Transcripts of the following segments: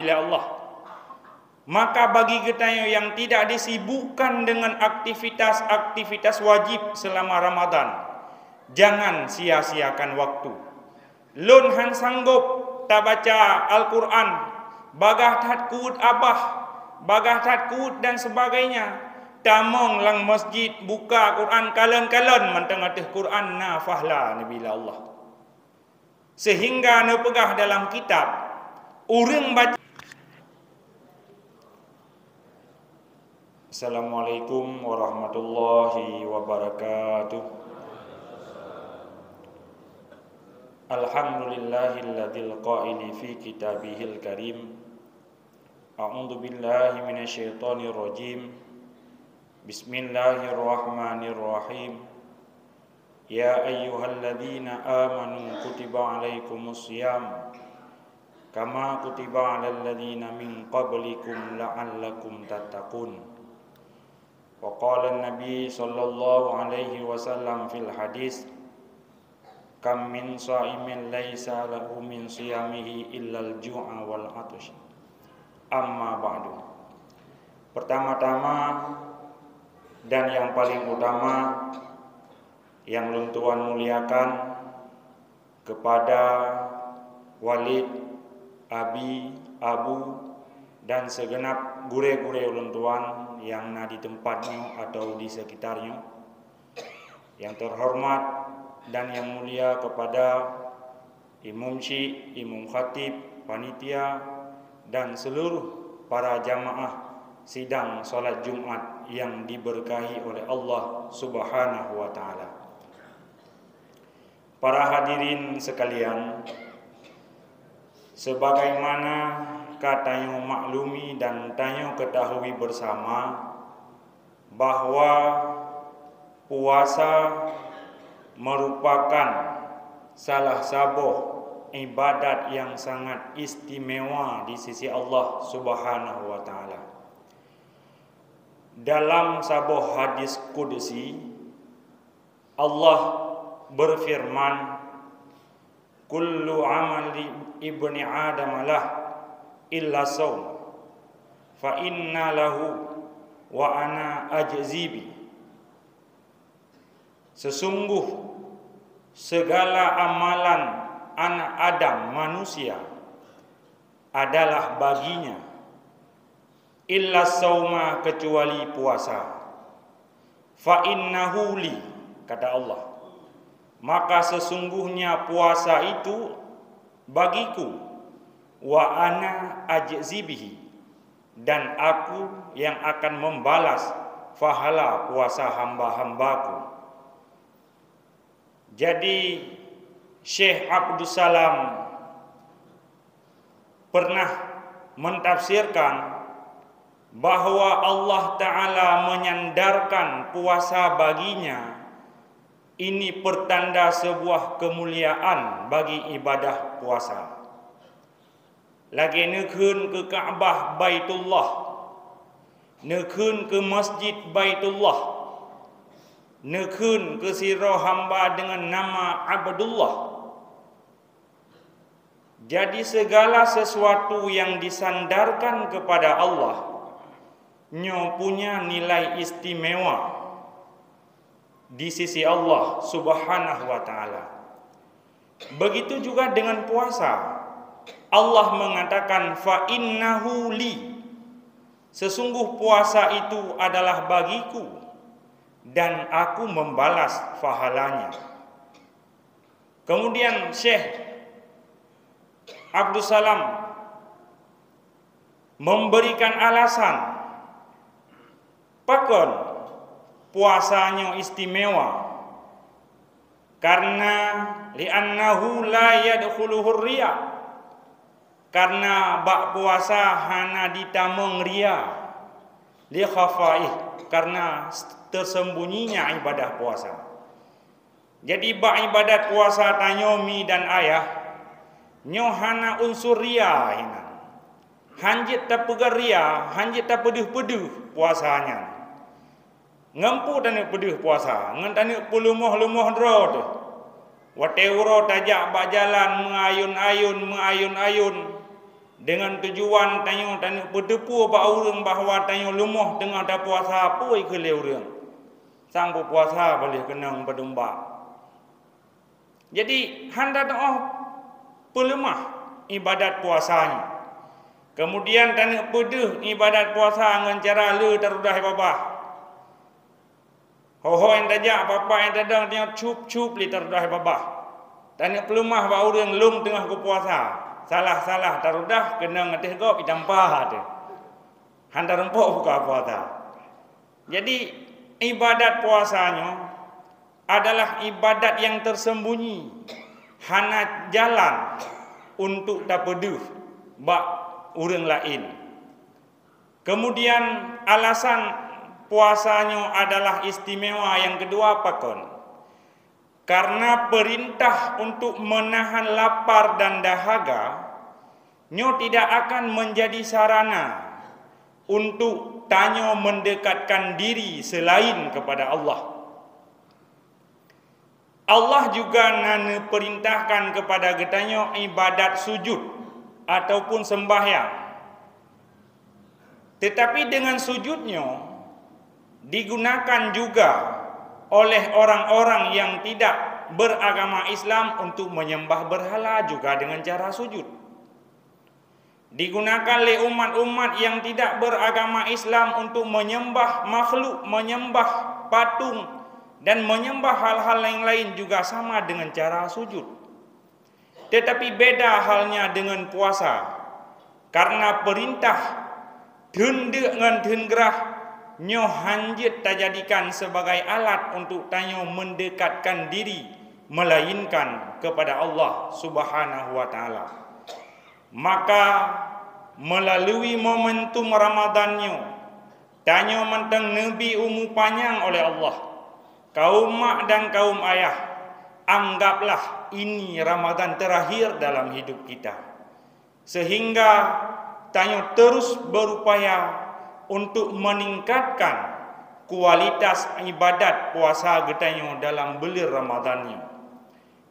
bila Allah. Maka bagi kita yang tidak disibukkan dengan aktivitas-aktivitas wajib selama Ramadan, jangan sia-siakan waktu. Lun han sanggup tak baca Al-Quran, bagah tat kuut abah, bagah tat kuut dan sebagainya, tamong lang masjid buka Quran kalen-kalen mentengah Quran na fahla nabi Allah. Sehingga na pegah dalam kitab urang baca. Assalamualaikum warahmatullahi wabarakatuh. Alhamdulillahilladzil qaili fi kitabihil karim. A'udzu billahi minasyaitonir rajim. Bismillahirrahmanirrahim. Ya ayyuhalladzina amanu kutiba alaikumus syiyam kama kutiba alal ladzina min qablikum la'allakum tattaqun. Wa qala an-nabi sallallahu alaihi wasallam fil hadis, kam min sha'imin laisa lahu min siyamihi illal ju'a wal 'atash. Amma ba'du. Pertama-tama dan yang paling utama yang luntuan muliakan kepada Walid, Abi, Abu dan segenap gure-gure luntuan yang ada di tempatnya atau di sekitarnya. Yang terhormat dan yang mulia kepada Imam Syekh, Imam Khatib, panitia dan seluruh para jamaah sidang solat Jumat yang diberkahi oleh Allah Subhanahu wa taala. Para hadirin sekalian, sebagaimana katanya maklumi dan tanya ketahui bersama bahwa puasa merupakan salah satu ibadat yang sangat istimewa di sisi Allah Subhanahu wa taala. Dalam sebuah hadis qudsi Allah berfirman, kullu amali ibni adam lah illa saum fa inna lahu wa ana ajzibi. Sesungguh segala amalan anak Adam manusia adalah baginya, illa sauma kecuali puasa. Fa innahu li, kata Allah, maka sesungguhnya puasa itu bagiku, wa ana ajzibihi, dan aku yang akan membalas pahala puasa hamba-hambaku. Jadi Syekh Abdul Salam pernah mentafsirkan bahwa Allah Ta'ala menyandarkan puasa baginya. Ini pertanda sebuah kemuliaan bagi ibadah puasa. Lagi nekun ke Kaabah Baitullah, nekun ke Masjid Baitullah, nekun ke sirah hamba dengan nama Abdullah. Jadi segala sesuatu yang disandarkan kepada Allah punya nilai istimewa di sisi Allah Subhanahu wa taala. Begitu juga dengan puasa. Allah mengatakan fa innahu li, sesungguh puasa itu adalah bagiku dan aku membalas pahalanya. Kemudian Syekh Abdul Salam memberikan alasan pakon puasanya istimewa karena li'annahu la yadkhuluhu riya, karena bak puasa hana ditamong ria, li khafaih, karena tersembunyinya ibadah puasa. Jadi bak ibadat puasa tanyomi dan ayah nyohana unsur ria hina. Hanjit tak pegar ria, hanjit tak peduh-peduh puasanya. Ngempu tanya peduh puasa, ngentanya pulumoh-lumoh drod. Wateuro tajak bak jalan mengayun-ayun. dengan tujuan tanyo berdepu ba urang bahawa tanyo lumoh tengah dah puasa apa ke le urang. Sang puasa boleh kenang berdomba. Jadi handa doa pelemah ibadat puasanya. Kemudian tanyo pedeh ibadat puasa dengan cara le tarudah babah. Ho yang tajak apa yang tadang tanyo cup li tarudah babah. Tanyo pelemah ba urang lum tengah ku puasa. Salah-salah tarudah kena ngetih gop itampah tu. Handa rempok buka puasa. Jadi ibadat puasanya adalah ibadat yang tersembunyi. Hana jalan untuk tapeduh bak urang lain. Kemudian alasan puasanya adalah istimewa yang kedua pakon. Karena perintah untuk menahan lapar dan dahaga, nyo tidak akan menjadi sarana untuk tanyo mendekatkan diri selain kepada Allah. Allah juga nane perintahkan kepada getanyo ibadat sujud ataupun sembahyang. Tetapi dengan sujudnya digunakan juga oleh orang-orang yang tidak beragama Islam untuk menyembah berhala juga dengan cara sujud. Digunakan oleh umat-umat yang tidak beragama Islam untuk menyembah makhluk, menyembah patung dan menyembah hal-hal yang lain juga sama dengan cara sujud. Tetapi beda halnya dengan puasa. Karena perintah dendek dengan dengerah nyo hanjit tajadikan sebagai alat untuk tanyo mendekatkan diri melainkan kepada Allah Subhanahu wa taala. Maka melalui momentum Ramadannya tanyo menteng nabi umur panjang oleh Allah. Kaum mak dan kaum ayah, anggaplah ini Ramadan terakhir dalam hidup kita. Sehingga tanyo terus berupaya untuk meningkatkan kualitas ibadat puasa getanyo dalam bulan Ramadannya.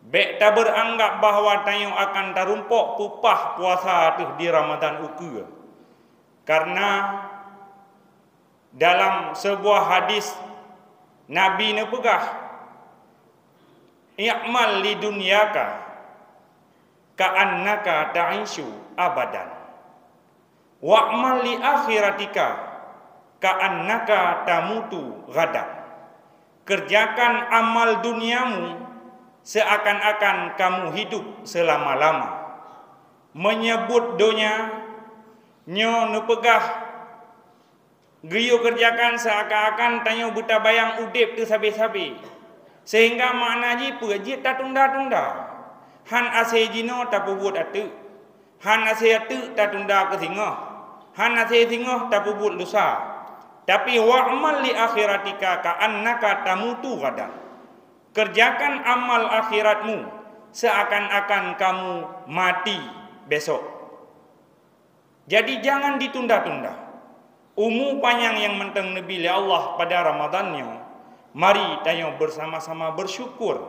Bek tak beranggap bahawa tanyo akan tarumpok pupah puasa tu di Ramadan uku. Karena dalam sebuah hadis Nabi ne pegah, "I'mal li dunyaka ka'annaka ta'ishu abadan. Wa'mal li akhiratika ka'annaka tamutu ghadan." Kerjakan amal duniamu seakan-akan kamu hidup selama-lama. Menyebut dunia nyo nepegah giyo kerjakan seakan-akan tanyo buta bayang udip tu sabi-sabi. Sehingga makna ji pejit tak tunda-tunda. Han ase jino tak pubut atu. Han ase atu tak tunda ke singoh. Han ase singoh tak pubut lusa. Tapi wa'mal li akhiratika ka'annaka tamutu ghadan. Kerjakan amal akhiratmu seakan-akan kamu mati besok. Jadi jangan ditunda-tunda. Umur panjang yang menteng Nabi Allah pada Ramadannya, mari tayo bersama-sama bersyukur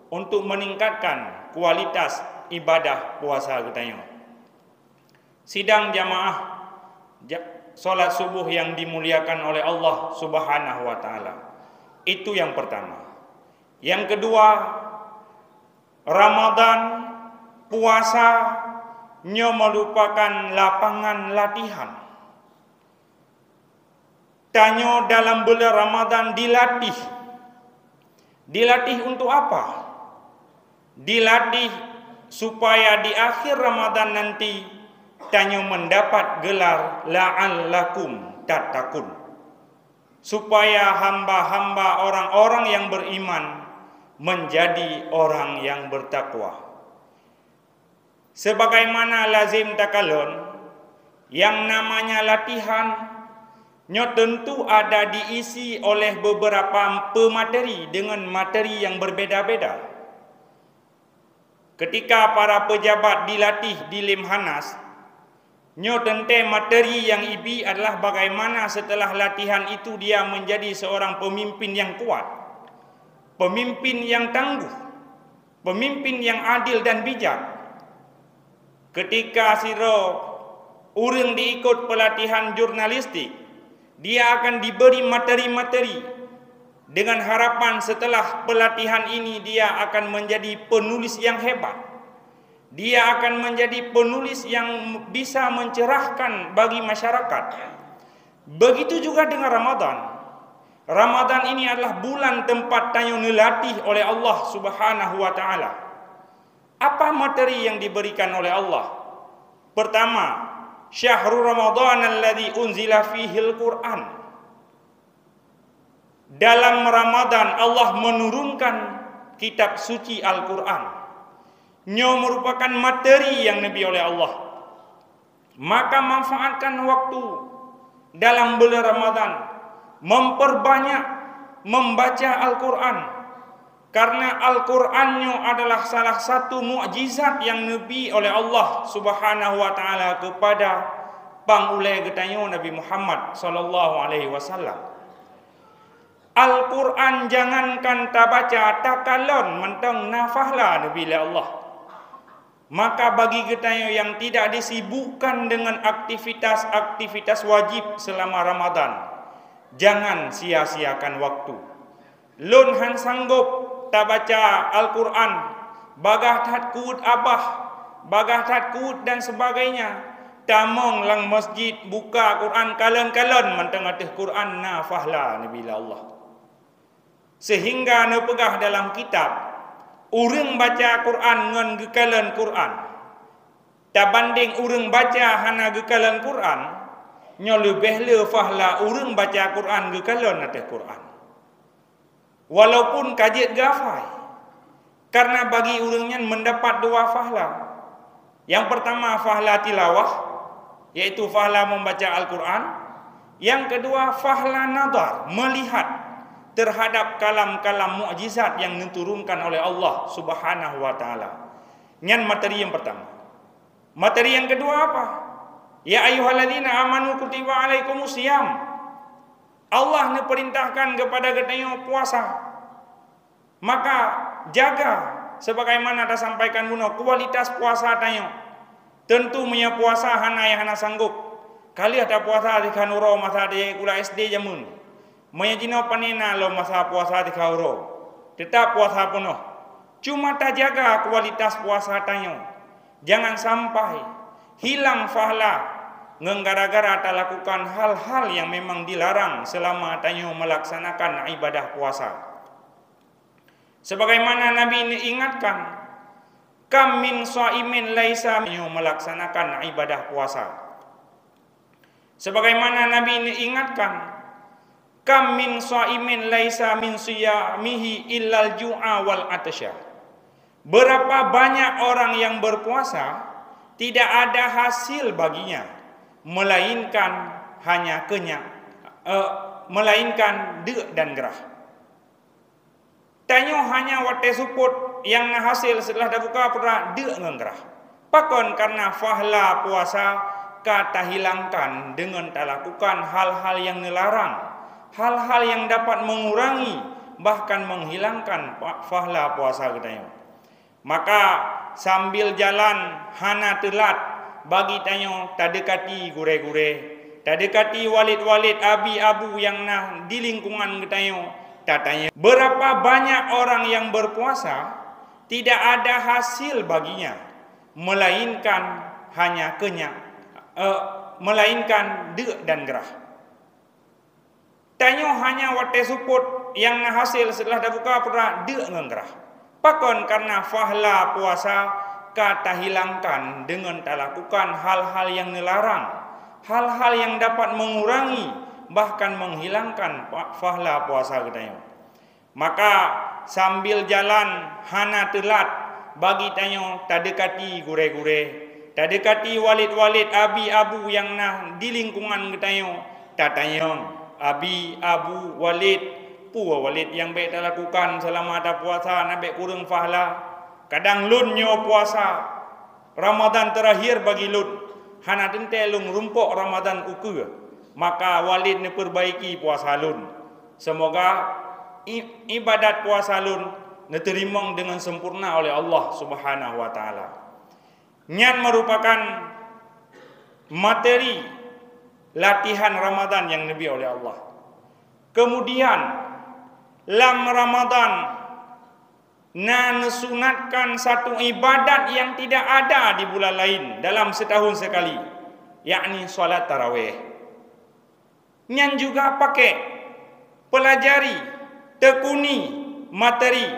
untuk meningkatkan kualitas ibadah puasa kita. Sidang jamaah solat subuh yang dimuliakan oleh Allah Subhanahu wa taala. Itu yang pertama. Yang kedua, Ramadan puasa nyo merupakan lapangan latihan. Tanyo dalam bulan Ramadan dilatih. Dilatih untuk apa? Dilatih supaya di akhir Ramadan nanti tanyo mendapat gelar la'allakum tattaqun. Supaya hamba-hamba orang-orang yang beriman menjadi orang yang bertakwa. Sebagaimana lazim takalon, yang namanya latihan nyo tentu ada diisi oleh beberapa pemateri dengan materi yang berbeda-beda. Ketika para pejabat dilatih di Lemhanas, nyo tente materi yang ibi adalah bagaimana setelah latihan itu dia menjadi seorang pemimpin yang kuat, pemimpin yang tangguh, pemimpin yang adil dan bijak. Ketika siro orang diikut pelatihan jurnalistik, dia akan diberi materi-materi dengan harapan setelah pelatihan ini dia akan menjadi penulis yang hebat. Dia akan menjadi penulis yang bisa mencerahkan bagi masyarakat. Begitu juga dengan Ramadan. Ramadan ini adalah bulan tempat tayo dilatih oleh Allah Subhanahu wa taala. Apa materi yang diberikan oleh Allah? Pertama, Syahrul Ramadan alladzi unzila fihi al-Qur'an. Dalam Ramadan Allah menurunkan kitab suci Al-Qur'an. Nya merupakan materi yang nabi oleh Allah. Maka manfaatkan waktu dalam bulan Ramadan, memperbanyak membaca Al-Quran, karena Al-Qurannya adalah salah satu mukjizat yang nabi oleh Allah Subhanahu wa taala kepada pangulai getanyo Nabi Muhammad sallallahu alaihi wasallam. Al-Quran jangankan tak baca, tak kalon mentang nafahlah nabi oleh Allah. Maka bagi getanyo yang tidak disibukkan dengan aktivitas-aktivitas wajib selama Ramadan, jangan sia-siakan waktu. Lun han sanggup tak baca Al-Quran, bagah tatkut abah, bagah tatkut dan sebagainya, tamong lang masjid buka Quran kalon-kalon mentang atih Quran nafahlah nabi Allah. Sehingga ne pegah dalam kitab, urang baca Quran ngan gekalan Quran, tak banding urang baca hana gekalan Quran, nya lebih le fahla urang baca Quran gekalan ateh Quran. Walaupun kajiat gafai, karena bagi urangnya mendapat dua fahla. Yang pertama fahla tilawah, yaitu fahla membaca Al-Quran. Yang kedua fahla nadar, melihat terhadap kalam-kalam mukjizat yang diturunkan oleh Allah Subhanahu wa taala. Nyan materi yang pertama. Materi yang kedua apa? Ya ayyuhalladzina amanu kutiba alaikumusiyam. Allah perintahkan kepada kita puasa. Maka jaga sebagaimana ada sampaikan buno kualitas puasa tayo. Tentu punya puasa hana yang hana sanggup. Kali ada puasa di kanuro masa di kula SD jamun. Mayajino panina lo masa puasa di kauro. Tetap puasa penuh. Cuma tak jaga kualitas puasa tayo. Jangan sampai hilang fahla gara-gara tak lakukan hal-hal yang memang dilarang selama tayo melaksanakan ibadah puasa. Sebagaimana Nabi ini ingatkan, kam min shaimin laisa melaksanakan ibadah puasa. Sebagaimana Nabi ini ingatkan, kam min shaimin laisa min siyamihi illal ju'a wal atasya. Berapa banyak orang yang berpuasa tidak ada hasil baginya melainkan hanya kenyang, melainkan de dan gerah. Tanyo hanya wate support yang na hasil setelah dah buka pura de ngerah. Pakon karena fahla puasa kata hilangkan dengan tak lakukan hal-hal yang dilarang, hal-hal yang dapat mengurangi bahkan menghilangkan fahla puasa kita. Maka sambil jalan hana telat bagi tanyo tadekati gure-gure, tadekati walid-walid abi abu yang nah di lingkungan kita tatanya. Berapa banyak orang yang berpuasa tidak ada hasil baginya melainkan hanya kenyang, melainkan de dan gerah. Tanyo hanya wate support yang nah hasil setelah dah buka pura de ngerah. Pakon karena fahla puasa kata hilangkan dengan tak lakukan hal-hal yang dilarang, hal-hal yang dapat mengurangi bahkan menghilangkan fahla puasa kita. Maka sambil jalan hana telat bagi tanyo tadekati gure-gure, tadekati walid-walid abi abu yang nah di lingkungan kita tatanya abi abu walid puwa walid yang baik tak lakukan selama ada puasa nabe kurang fahla. Kadang lun nyo puasa Ramadan terakhir bagi lun hana tente lung rumpok Ramadan uku, maka walid ne perbaiki puasa lun. Semoga ibadat puasa lun diterima dengan sempurna oleh Allah Subhanahu wa taala. Nyan merupakan materi latihan Ramadan yang nabi oleh Allah. Kemudian lam Ramadan nasunatkan satu ibadat yang tidak ada di bulan lain dalam setahun sekali, yakni solat tarawih. Yang juga pakai pelajari, tekuni materi,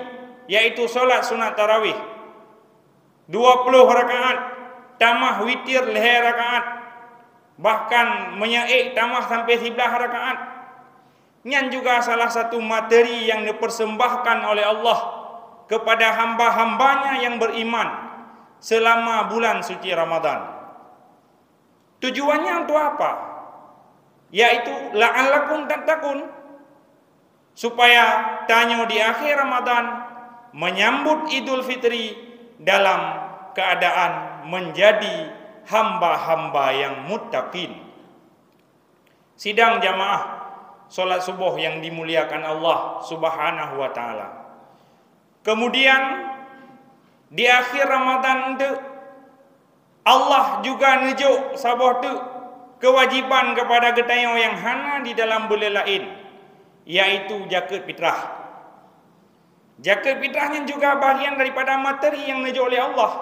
yaitu solat sunat tarawih 20 rakaat, tamah witir leher rakaat, bahkan menyaik tamah sampai 11 rakaat. Yang juga salah satu materi yang dipersembahkan oleh Allah kepada hamba-hambanya yang beriman selama bulan suci Ramadan. Tujuannya untuk apa? Yaitu la'allakum tattaqun, supaya tanyo di akhir Ramadan menyambut Idul Fitri dalam keadaan menjadi hamba-hamba yang muttaqin. Sidang jamaah solat subuh yang dimuliakan Allah Subhanahu wa taala. Kemudian di akhir Ramadan itu Allah juga nunjuk sabah tu kewajiban kepada getayo yang hana di dalam bulan lain, yaitu zakat fitrah. Zakat fitrahnya juga bahagian daripada materi yang nunjuk oleh Allah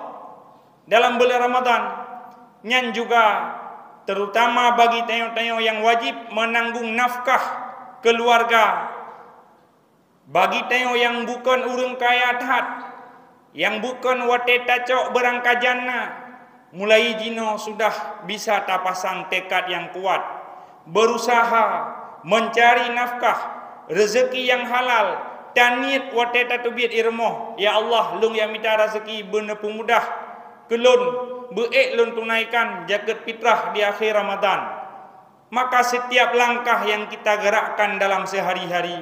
dalam bulan Ramadan. Yang juga terutama bagi tayo-tayo yang wajib menanggung nafkah keluarga, bagi tayo yang bukan urang kaya tahat, yang bukan wate tacok berangkat jannah, mulai jino sudah bisa tapasang tekad yang kuat, berusaha mencari nafkah rezeki yang halal, tanit wate tatubit irmoh, ya Allah lung yang minta rezeki benepu mudah kelun beek lun tunaikan zakat fitrah di akhir Ramadan. Maka setiap langkah yang kita gerakkan dalam sehari-hari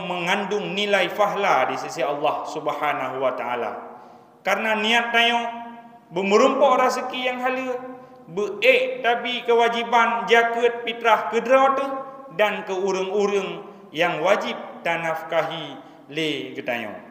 mengandung nilai fahla di sisi Allah Subhanahu wa taala. Karena niat tayo merumpok rezeki yang halal, beek tapi kewajiban zakat fitrah kedra tu dan ke urang-urang yang wajib tanafkahi le ketayo.